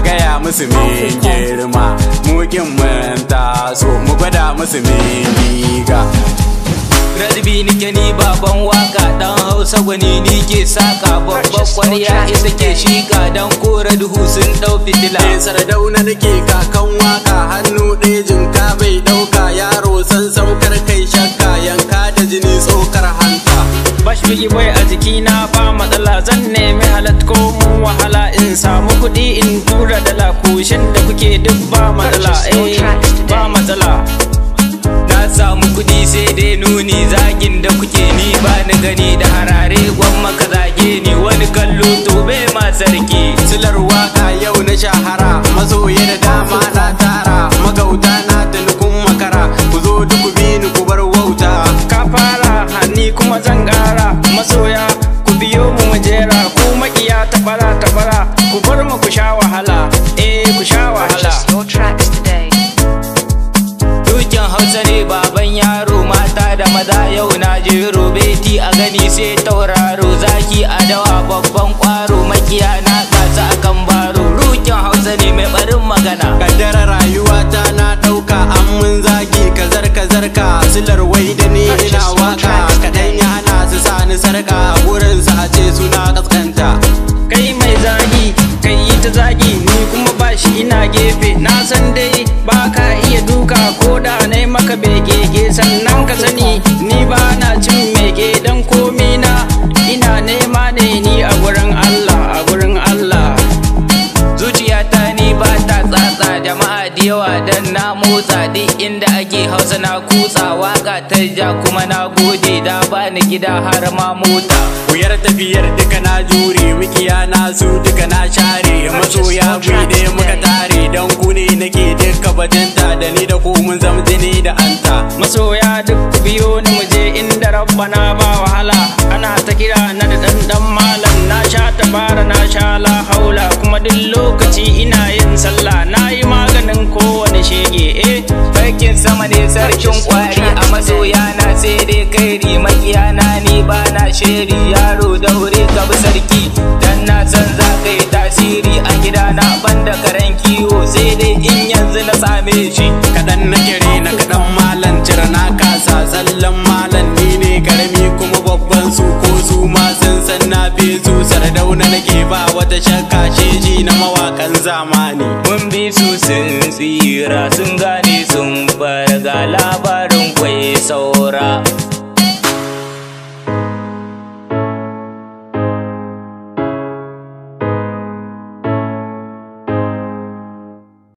gaya musu me girma, mukin mun taso mu gwada musu me riga. Radbi nike ni baban waka, dan Hausa gwani ni ke saka, babban kwarya ita ke shika, dan kora duhu sun dau fitila. Sardauna nake kakan waka, hannu ɗaya jinka bai ɗauka, yaro san saukar kai shakka, yanka da jini tsokar hanta. Bash bigi boy a jikina ba matsala, zan nemi halat ko mun wahala, in samu kuɗi in tura dala, kushin da kuke duk ba matsala, ba matsala. Na samu kuɗi sai dai nuni, zagin da kuke ni ba ni gani, da harare gwamma ka zage ni, wani kallo to bai ma sarki. Silar waka yau na shahara, masoya da dama na tara, magauta na tunukun makara, ku zo duk bi ni ku bar wauta. Ka fara hanni kuma zan ƙara, masoya ku biyo mu majera, ku makiya tabara ku bar mu ku sha wahala, ku sha wahala. Dukin Hausa ne baban yaro, mata da maza yau na jero, beti a gani sai tauraro, zaki a dawa babban kwaro, makiya na kasa akan baro. Dukin Hausa ne mai barin magana, kaddara rayuwata na ɗauka, an mun zagi kazar ka, silar wai da ni ina waka, kaɗan ya hana su sani sarka, wurin su a ce suna kaskanta. Kai mai zagi kai yi ta zagi, ni kuma bashi ina gefe, na san dai ba ka iya duka ko da na maka begege, sannan ka sani ni ba na cin mege, dan komi na ina nema ne ni a gurin Allah, a gurin Allah. Zuciyata ni ba ta tsatsa, jama'a da yawa dan na motsa, duk inda ake Hausa na kutsa, waka ta ja kuma na gode, da bani gida har ma mota. Wuyar tafiyar duka na jure, wikiya na su duka na share, masoya gwi ɗaya muka tare, dan ku ne nake duka bajinta, da ni da ku mun zama jini da anta. Masoya duk ku biyo ni muje inda rabbana ba wahala, ana ta kira na da dan malam, na sha tabara na sha la haula, kuma duk lokaci ina yin sallah, na yi maganin kowane shege. Sarkin sama ne sarkin kwari, a masoya na sai dai kairi, makiya na ni ba na sheri, yaro daure ka bi sarki, dan na san za ka yi tasiri a gidana, banda karen kiwo sai dai in yanzu na same shi. Kaɗan na kere na kaɗan malam, cire na kasa tsallan malam, ni ne karami kuma babban su, ko su ma sun san na fi su. Sardauna nake ba wata shakka, sheji na mawakan zamani. Mun bi su sun tsira, sun gane sun farga, labarin kwai saura.